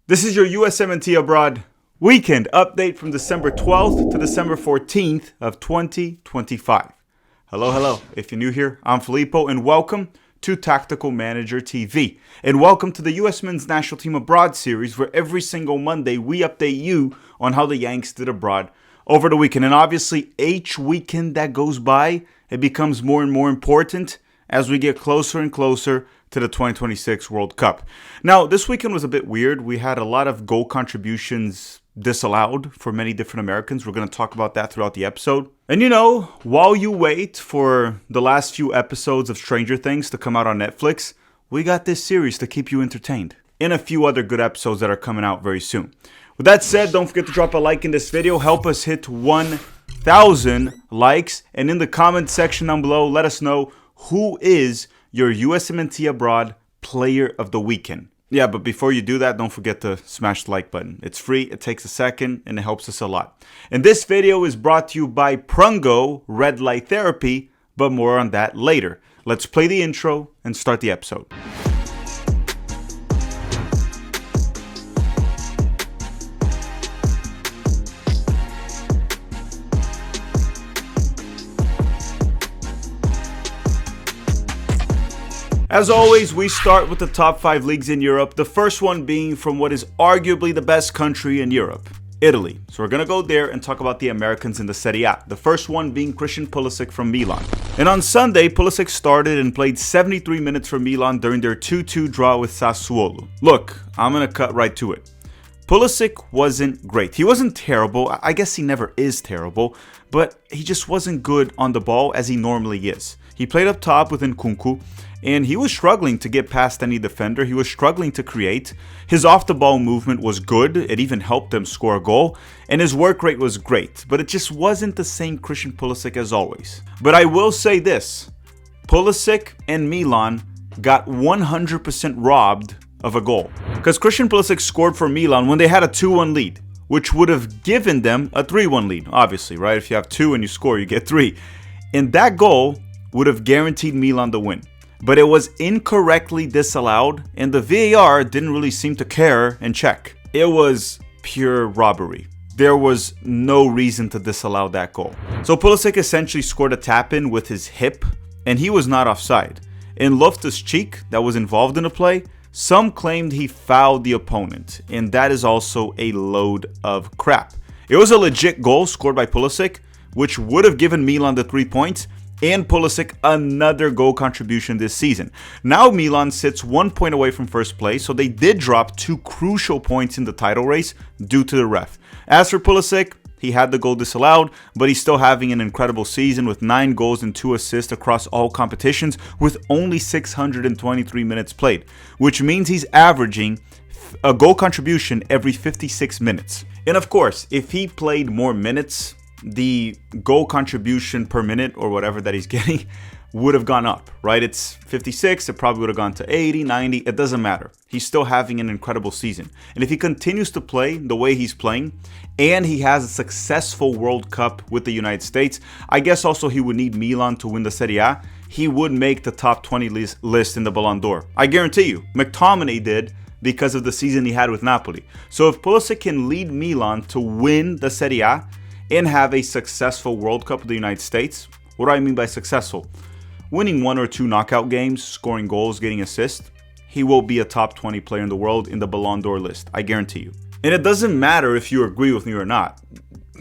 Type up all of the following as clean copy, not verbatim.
This is your USMNT Abroad weekend update from December 12th to December 14th of 2025. Hello. If you're new here, I'm Filippo and welcome to Tactical Manager TV. And welcome to the US Men's National Team Abroad series, where every single Monday we update you on how the Yanks did abroad over the weekend. And obviously each weekend that goes by, it becomes more and more important as we get closer and closer to the 2026 World Cup. Now, this weekend was a bit weird. We had a lot of goal contributions disallowed for many different Americans. We're going to talk about that throughout the episode. And you know, while you wait for the last few episodes of Stranger Things to come out on Netflix, we got this series to keep you entertained and a few other good episodes that are coming out very soon. With that said, don't forget to drop a like in this video. Help us hit 1,000 likes. And in the comment section down below, let us know who is your USMNT Abroad Player of the Weekend. Yeah, but before you do that, don't forget to smash the like button. It's free, it takes a second, and it helps us a lot. And this video is brought to you by Prungo Red Light Therapy, but more on that later. Let's play the intro and start the episode. As always, we start with the top 5 leagues in Europe, the first one being from what is arguably the best country in Europe, Italy. So we're going to go there and talk about the Americans in the Serie A, the first one being Christian Pulisic from Milan. And on Sunday, Pulisic started and played 73 minutes for Milan during their 2-2 draw with Sassuolo. Look, I'm going to cut right to it. Pulisic wasn't great. He wasn't terrible. I guess he never is terrible, but he just wasn't good on the ball as he normally is. He played up top with Nkunku, and he was struggling to get past any defender. He was struggling to create. His off-the-ball movement was good. It even helped them score a goal. And his work rate was great. But it just wasn't the same Christian Pulisic as always. But I will say this. Pulisic and Milan got 100% robbed of a goal. Because Christian Pulisic scored for Milan when they had a 2-1 lead, which would have given them a 3-1 lead. Obviously, right? If you have 2 and you score, you get 3. And that goal would have guaranteed Milan the win. But it was incorrectly disallowed, and the VAR didn't really seem to care and check. It was pure robbery. There was no reason to disallow that goal. So Pulisic essentially scored a tap-in with his hip, and he was not offside. In Loftus-Cheek, that was involved in the play, some claimed he fouled the opponent, and that is also a load of crap. It was a legit goal scored by Pulisic, which would have given Milan the 3 points, and Pulisic another goal contribution this season. Now Milan sits 1 point away from first place, so they did drop 2 crucial points in the title race due to the ref. As for Pulisic, he had the goal disallowed, but he's still having an incredible season with 9 goals and 2 assists across all competitions with only 623 minutes played, which means he's averaging a goal contribution every 56 minutes. And of course, if he played more minutes, the goal contribution per minute or whatever that he's getting would have gone up, right? It's 56, it probably would have gone to 80, 90, it doesn't matter. He's still having an incredible season. And if he continues to play the way he's playing, and he has a successful World Cup with the United States, I guess also he would need Milan to win the Serie A. He would make the top 20 list in the Ballon d'Or. I guarantee you, McTominay did because of the season he had with Napoli. So if Pulisic can lead Milan to win the Serie A, and have a successful World Cup of the United States. What do I mean by successful? Winning 1 or 2 knockout games, scoring goals, getting assists, he will be a top 20 player in the world in the Ballon d'Or list, I guarantee you. And it doesn't matter if you agree with me or not,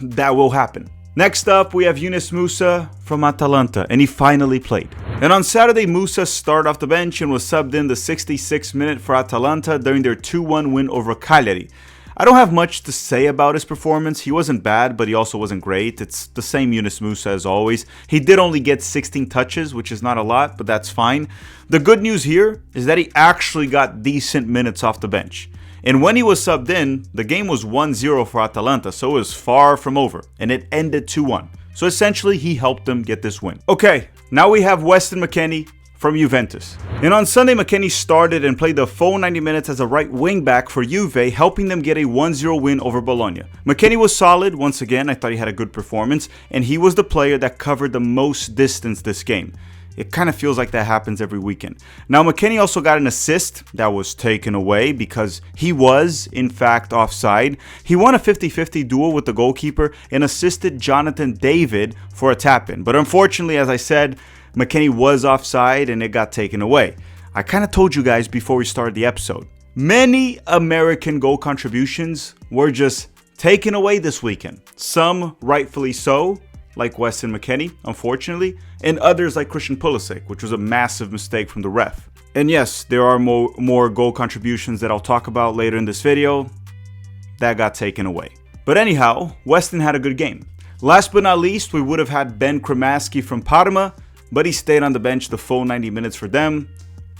that will happen. Next up, we have Yunus Musa from Atalanta, and he finally played. And on Saturday, Musa started off the bench and was subbed in the 66th minute for Atalanta during their 2-1 win over Cagliari. I don't have much to say about his performance. He wasn't bad, but he also wasn't great. It's the same Yunus Musa as always. He did only get 16 touches, which is not a lot, but that's fine. The good news here is that he actually got decent minutes off the bench. And when he was subbed in, the game was 1-0 for Atalanta, so it was far from over, and it ended 2-1. So essentially, he helped them get this win. Okay, now we have Weston McKennie from Juventus. And on Sunday, McKennie started and played the full 90 minutes as a right wing back for Juve, helping them get a 1-0 win over Bologna. McKennie was solid. Once again, I thought he had a good performance, and he was the player that covered the most distance this game. It kind of feels like that happens every weekend. Now, McKennie also got an assist that was taken away because he was, in fact, offside. He won a 50-50 duel with the goalkeeper and assisted Jonathan David for a tap-in. But unfortunately, as I said, McKennie was offside and it got taken away. I kind of told you guys before we started the episode. Many American goal contributions were just taken away this weekend. Some rightfully so, like Weston McKennie, unfortunately, and others like Christian Pulisic, which was a massive mistake from the ref. And yes, there are more goal contributions that I'll talk about later in this video that got taken away. But anyhow, Weston had a good game. Last but not least, we would have had Ben Kremaski from Parma, but he stayed on the bench the full 90 minutes for them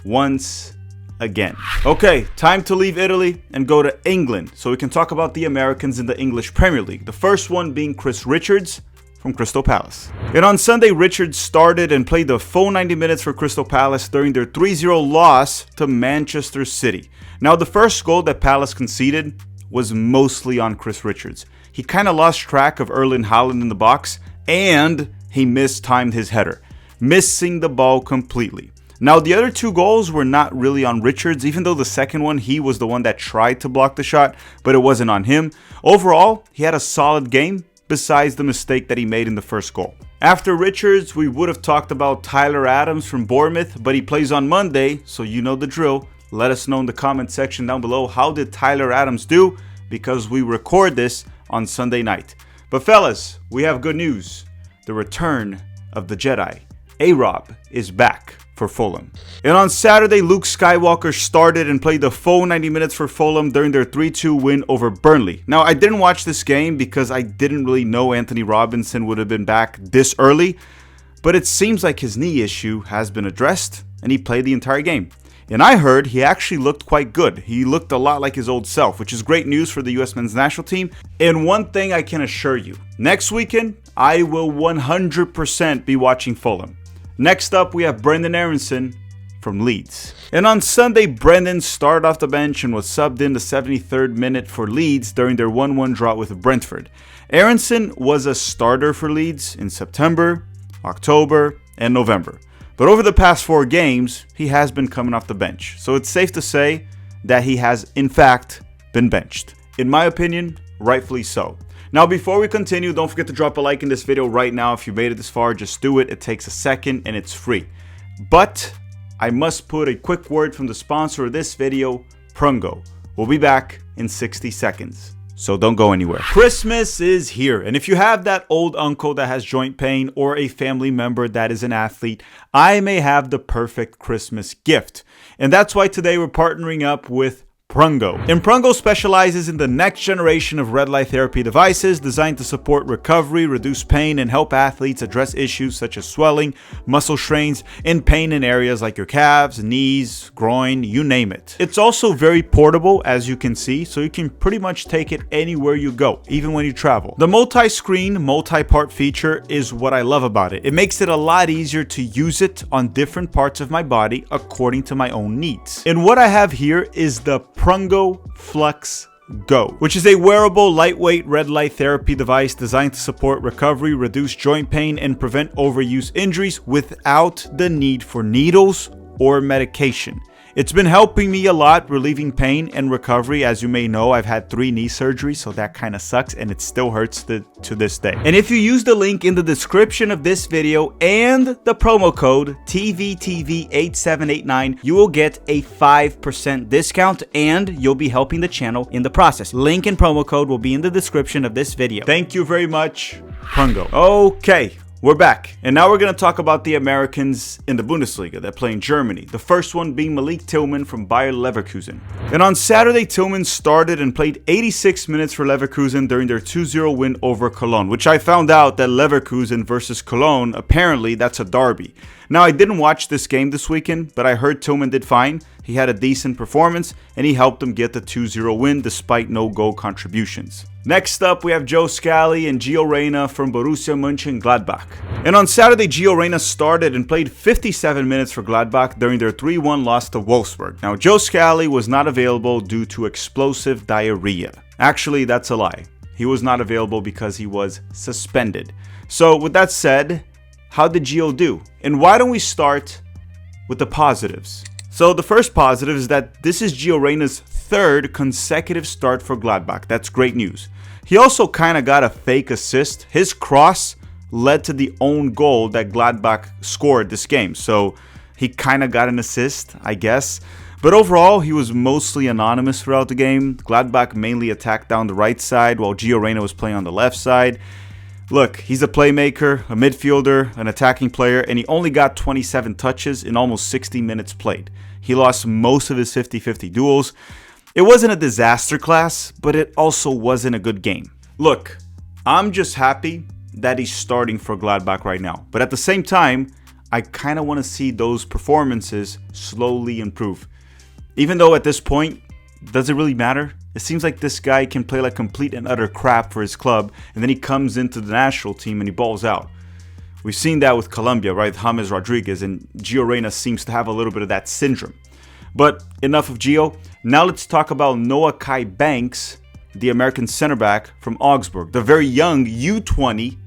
once again. Okay, time to leave Italy and go to England so we can talk about the Americans in the English Premier League. The first one being Chris Richards from Crystal Palace. And on Sunday, Richards started and played the full 90 minutes for Crystal Palace during their 3-0 loss to Manchester City. Now, the first goal that Palace conceded was mostly on Chris Richards. He kind of lost track of Erling Haaland in the box and he mistimed his header, missing the ball completely. Now, the other two goals were not really on Richards, even though the second one, he was the one that tried to block the shot, but it wasn't on him. Overall, he had a solid game, besides the mistake that he made in the first goal. After Richards, we would have talked about Tyler Adams from Bournemouth, but he plays on Monday, so you know the drill. Let us know in the comment section down below, how did Tyler Adams do? Because we record this on Sunday night. But fellas, we have good news. The return of the Jedi, ARob, is back for Fulham. And on Saturday, Luke Skywalker started and played the full 90 minutes for Fulham during their 3-2 win over Burnley. Now, I didn't watch this game because I didn't really know Anthony Robinson would have been back this early, but it seems like his knee issue has been addressed and he played the entire game. And I heard he actually looked quite good. He looked a lot like his old self, which is great news for the US men's national team. And one thing I can assure you, next weekend, I will 100% be watching Fulham. Next up, we have Brendan Aronson from Leeds. And on Sunday, Brendan started off the bench and was subbed in the 73rd minute for Leeds during their 1-1 draw with Brentford. Aronson was a starter for Leeds in September, October, and November. But over the past 4 games, he has been coming off the bench. So it's safe to say that he has, in fact, been benched. In my opinion, rightfully so. Now, before we continue, don't forget to drop a like in this video right now. If you made it this far, just do it. It takes a second and it's free. But I must put a quick word from the sponsor of this video, Prungo. We'll be back in 60 seconds. So don't go anywhere. Christmas is here. And if you have that old uncle that has joint pain or a family member that is an athlete, I may have the perfect Christmas gift. And that's why today we're partnering up with Prungo. And Prungo specializes in the next generation of red light therapy devices designed to support recovery, reduce pain, and help athletes address issues such as swelling, muscle strains, and pain in areas like your calves, knees, groin, you name it. It's also very portable, as you can see, so you can pretty much take it anywhere you go, even when you travel. The multi-screen, multi-part feature is what I love about it. It makes it a lot easier to use it on different parts of my body according to my own needs. And what I have here is the Prungo Flux Go, which is a wearable, lightweight red light therapy device designed to support recovery, reduce joint pain, and prevent overuse injuries without the need for needles or medication. It's been helping me a lot relieving pain and recovery. As you may know, I've had 3 knee surgeries, so that kind of sucks and it still hurts to this day. And if you use the link in the description of this video and the promo code TVTV8789, you will get a 5% discount and you'll be helping the channel in the process. Link and promo code will be in the description of this video. Thank you very much, Prungo. Okay. We're back, and now we're going to talk about the Americans in the Bundesliga that play in Germany. The first one being Malik Tillman from Bayer Leverkusen. And on Saturday, Tillman started and played 86 minutes for Leverkusen during their 2-0 win over Cologne, which I found out that Leverkusen versus Cologne, apparently that's a derby. Now, I didn't watch this game this weekend, but I heard Tillman did fine. He had a decent performance, and he helped them get the 2-0 win despite no goal contributions. Next up, we have Joe Scally and Gio Reyna from Borussia Mönchengladbach. And on Saturday, Gio Reyna started and played 57 minutes for Gladbach during their 3-1 loss to Wolfsburg. Now, Joe Scally was not available due to explosive diarrhea. Actually, that's a lie. He was not available because he was suspended. So, with that said, how did Gio do? And why don't we start with the positives? So the first positive is that this is Gio Reyna's third consecutive start for Gladbach. That's great news. He also kind of got a fake assist. His cross led to the own goal that Gladbach scored this game. So he kind of got an assist, I guess. But overall, he was mostly anonymous throughout the game. Gladbach mainly attacked down the right side while Gio Reyna was playing on the left side. Look, he's a playmaker, a midfielder, an attacking player, and he only got 27 touches in almost 60 minutes played. He lost most of his 50-50 duels. It wasn't a disaster class, but it also wasn't a good game. Look, I'm just happy that he's starting for Gladbach right now. But at the same time, I kind of want to see those performances slowly improve. Even though at this point, does it really matter? It seems like this guy can play like complete and utter crap for his club, and then he comes into the national team and he balls out. We've seen that with Colombia, right? James Rodriguez, and Gio Reyna seems to have a little bit of that syndrome. But enough of Gio. Now let's talk about Noah Kai Banks, the American center back from Augsburg, the very young U20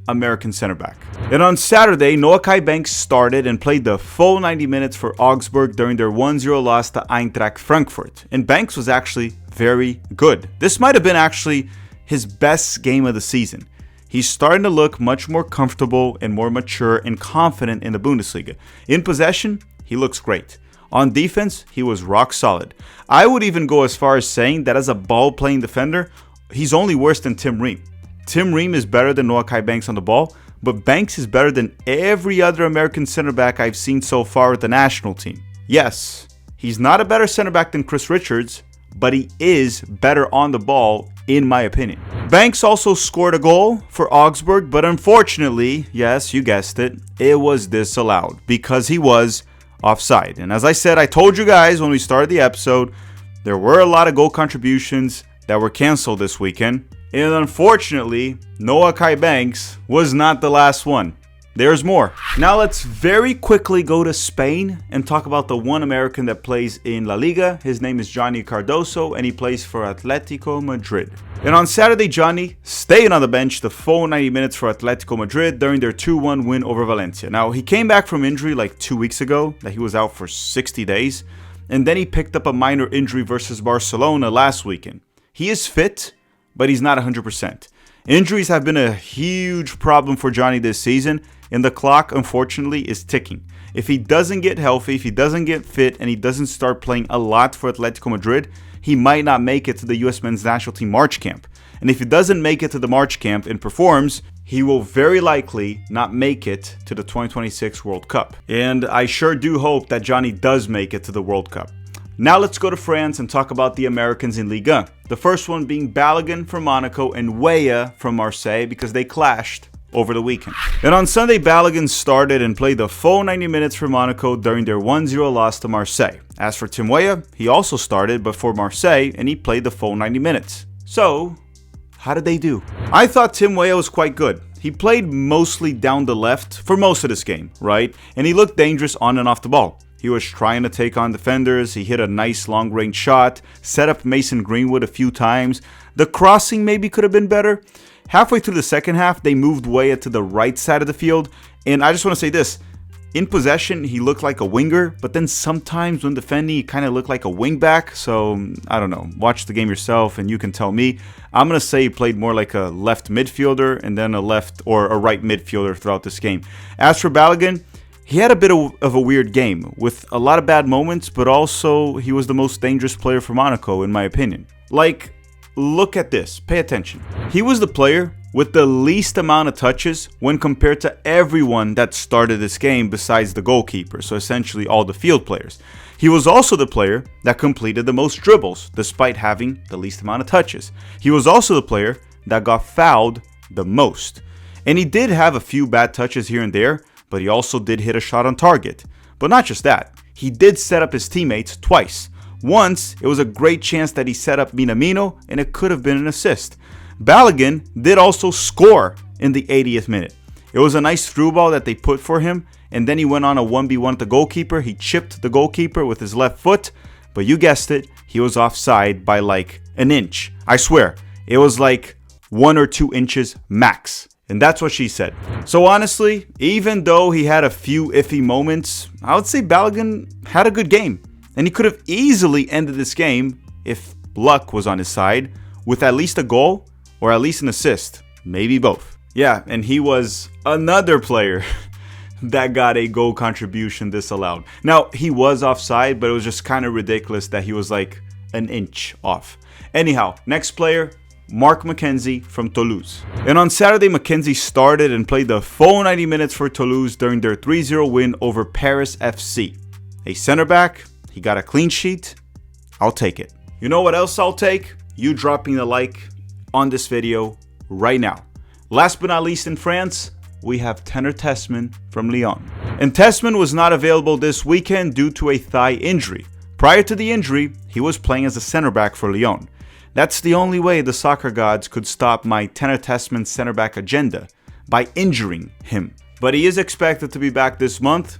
American center back. And on Saturday, Noah Kai Banks started and played the full 90 minutes for Augsburg during their 1-0 loss to Eintracht Frankfurt. And Banks was actually very good. This might have been actually his best game of the season. He's starting to look much more comfortable and more mature and confident in the Bundesliga. In possession, he looks great. On defense, he was rock solid. I would even go as far as saying that as a ball-playing defender, he's only worse than Tim Ream. Tim Ream is better than Noah Kai Banks on the ball, but Banks is better than every other American center back I've seen so far with the national team. Yes, he's not a better center back than Chris Richards, but he is better on the ball, in my opinion. Banks also scored a goal for Augsburg, but unfortunately, yes, you guessed it, it was disallowed because he was offside. And as I said, I told you guys when we started the episode, there were a lot of goal contributions that were canceled this weekend. And unfortunately, Noah Kai Banks was not the last one. There's more. Now let's very quickly go to Spain and talk about the one American that plays in La Liga. His name is Johnny Cardoso and he plays for Atletico Madrid. And on Saturday, Johnny stayed on the bench the full 90 minutes for Atletico Madrid during their 2-1 win over Valencia. Now, he came back from injury like 2 weeks ago, that he was out for 60 days. And then he picked up a minor injury versus Barcelona last weekend. He is fit, but he's not 100%. Injuries have been a huge problem for Johnny this season, and the clock, unfortunately, is ticking. If he doesn't get healthy, if he doesn't get fit, and he doesn't start playing a lot for Atletico Madrid, he might not make it to the US men's national team March camp. And if he doesn't make it to the March camp and performs, he will very likely not make it to the 2026 World Cup. And I sure do hope that Johnny does make it to the World Cup. Now let's go to France and talk about the Americans in Ligue 1. The first one being Balogun from Monaco and Weah from Marseille because they clashed over the weekend. And on Sunday, Balogun started and played the full 90 minutes for Monaco during their 1-0 loss to Marseille. As for Tim Weah, he also started but for Marseille and he played the full 90 minutes. So, how did they do? I thought Tim Weah was quite good. He played mostly down the left for most of this game, right? And he looked dangerous on and off the ball. He was trying to take on defenders, he hit a nice long-range shot, set up Mason Greenwood a few times. The crossing maybe could have been better. Halfway through the second half, they moved Weah to the right side of the field. And I just want to say this, in possession, he looked like a winger, but then sometimes when defending, he kind of looked like a wingback. So, I don't know, watch the game yourself and you can tell me. I'm going to say he played more like a left midfielder and then a left or a right midfielder throughout this game. As for Balogun, he had a bit of a weird game with a lot of bad moments, but also he was the most dangerous player for Monaco, in my opinion. Like, look at this. Pay attention. He was the player with the least amount of touches when compared to everyone that started this game besides the goalkeeper, so essentially all the field players. He was also the player that completed the most dribbles, despite having the least amount of touches. He was also the player that got fouled the most. And he did have a few bad touches here and there, but he also did hit a shot on target. But not just that, he did set up his teammates twice. Once, it was a great chance that he set up Minamino, and it could have been an assist. Balogun did also score in the 80th minute. It was a nice through ball that they put for him, and then he went on a 1v1 with the goalkeeper. He chipped the goalkeeper with his left foot, but you guessed it, he was offside by like an inch. I swear, it was like 1 or 2 inches max. And that's what she said. So honestly, even though he had a few iffy moments, I would say Balogun had a good game. And he could have easily ended this game if luck was on his side with at least a goal or at least an assist. Maybe both. Yeah, and he was another player that got a goal contribution disallowed. Now, he was offside, but it was just kind of ridiculous that he was like an inch off. Anyhow, next player, Mark McKenzie from Toulouse. And on Saturday, McKenzie started and played the full 90 minutes for Toulouse during their 3-0 win over Paris FC. A center back, he got a clean sheet. I'll take it. You know what else I'll take? You dropping the like on this video right now. Last but not least, in France, we have Tanner Tessmann from Lyon. And Tessmann was not available this weekend due to a thigh injury. Prior to the injury, he was playing as a center back for Lyon. That's the only way the soccer gods could stop my Tanner Tessmann center back agenda, by injuring him. But he is expected to be back this month,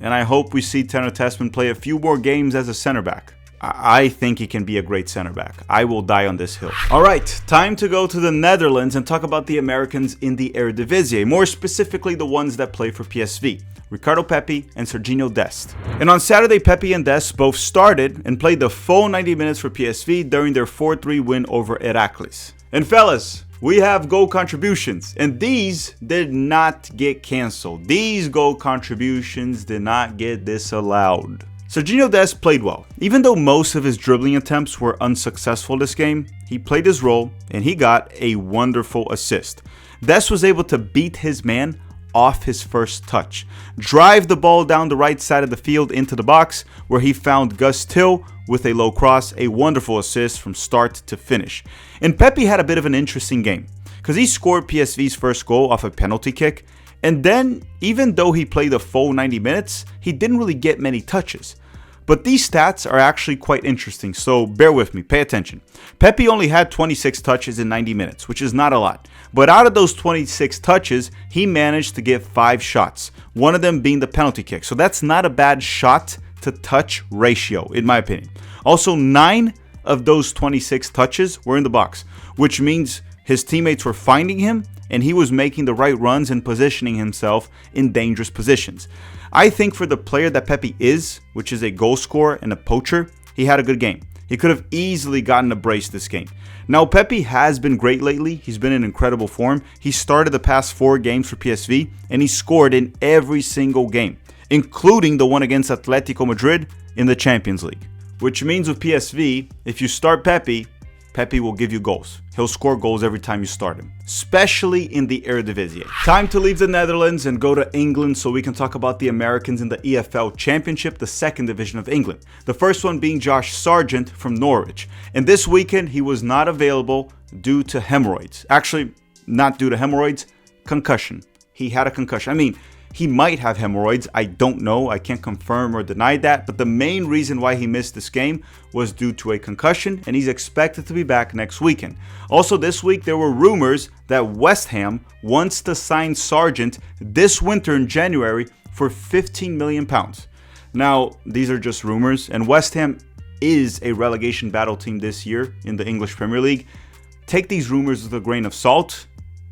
and I hope we see Tanner Tessmann play a few more games as a center back. I think he can be a great center back. I will die on this hill. All right, time to go to the Netherlands and talk about the Americans in the Eredivisie, more specifically the ones that play for PSV. Ricardo Pepi and Serginho Dest. And on Saturday, Pepi and Dest both started and played the full 90 minutes for PSV during their 4-3 win over Heracles. And fellas, we have goal contributions, and these did not get canceled. These goal contributions did not get disallowed. Serginho Dest played well. Even though most of his dribbling attempts were unsuccessful this game, he played his role and he got a wonderful assist. Dest was able to beat his man off his first touch, drive the ball down the right side of the field into the box, where he found Gus Till with a low cross, a wonderful assist from start to finish. And Pepi had a bit of an interesting game, because he scored PSV's first goal off a penalty kick, and then, even though he played a full 90 minutes, he didn't really get many touches. But these stats are actually quite interesting, so bear with me, pay attention. Pepi only had 26 touches in 90 minutes, which is not a lot. But out of those 26 touches, he managed to get 5 shots, one of them being the penalty kick. So that's not a bad shot to touch ratio, in my opinion. Also, 9 of those 26 touches were in the box, which means his teammates were finding him and he was making the right runs and positioning himself in dangerous positions. I think for the player that Pepi is, which is a goal scorer and a poacher, he had a good game. He could have easily gotten a brace this game. Now, Pepi has been great lately. He's been in incredible form. He started the past 4 games for PSV, and he scored in every single game, including the one against Atletico Madrid in the Champions League. Which means with PSV, if you start Pepi, Pepi will give you goals. He'll score goals every time you start him, especially in the Eredivisie. Time to leave the Netherlands and go to England so we can talk about the Americans in the EFL Championship, the second division of England. The first one being Josh Sargent from Norwich. And this weekend, he was not available due to hemorrhoids. Actually, not due to hemorrhoids, concussion. He had a concussion. I mean, he might have hemorrhoids. I don't know. I can't confirm or deny that. But the main reason why he missed this game was due to a concussion, and he's expected to be back next weekend. Also, this week, there were rumors that West Ham wants to sign Sargent this winter in January for £15 million. Now, these are just rumors, and West Ham is a relegation battle team this year in the English Premier League. Take these rumors with a grain of salt,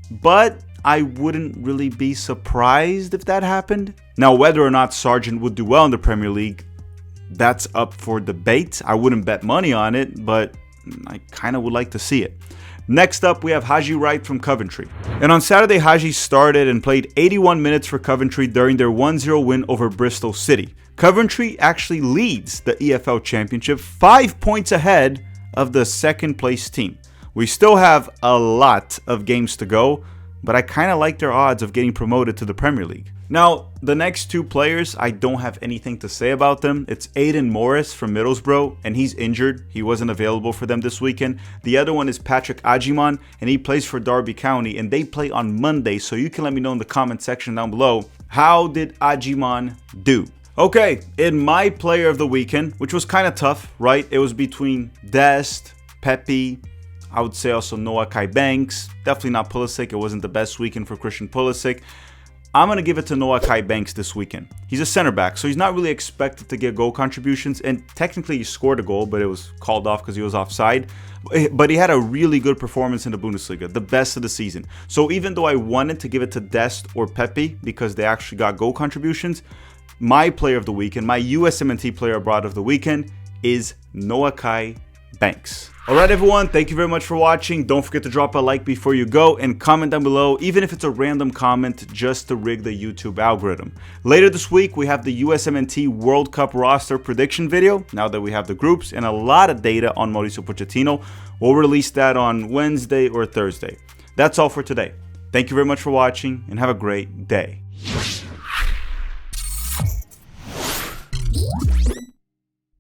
but I wouldn't really be surprised if that happened. Now, whether or not Sargent would do well in the Premier League, that's up for debate. I wouldn't bet money on it, but I kind of would like to see it. Next up, we have Haji Wright from Coventry. And on Saturday, Haji started and played 81 minutes for Coventry during their 1-0 win over Bristol City. Coventry actually leads the EFL Championship 5 points ahead of the second place team. We still have a lot of games to go, but I kind of like their odds of getting promoted to the Premier League. Now, the next 2 players, I don't have anything to say about them. It's Aidan Morris from Middlesbrough, and he's injured. He wasn't available for them this weekend. The other one is Patrick Agyemang, and he plays for Derby County, and they play on Monday, so you can let me know in the comment section down below, how did Agyemang do? Okay, in my player of the weekend, which was kind of tough, right? It was between Dest, Pepi, I would say also Noah Kai Banks. Definitely not Pulisic. It wasn't the best weekend for Christian Pulisic. I'm going to give it to Noah Kai Banks this weekend. He's a center back, so he's not really expected to get goal contributions, and technically he scored a goal, but it was called off because he was offside. But he had a really good performance in the Bundesliga, the best of the season. So even though I wanted to give it to Dest or Pepi because they actually got goal contributions, my player of the weekend, my USMNT player abroad of the weekend is Noah Kai Banks. Alright everyone, thank you very much for watching. Don't forget to drop a like before you go and comment down below, even if it's a random comment, just to rig the YouTube algorithm. Later this week, we have the USMNT World Cup roster prediction video, now that we have the groups, and a lot of data on Mauricio Pochettino. We'll release that on Wednesday or Thursday. That's all for today. Thank you very much for watching, and have a great day.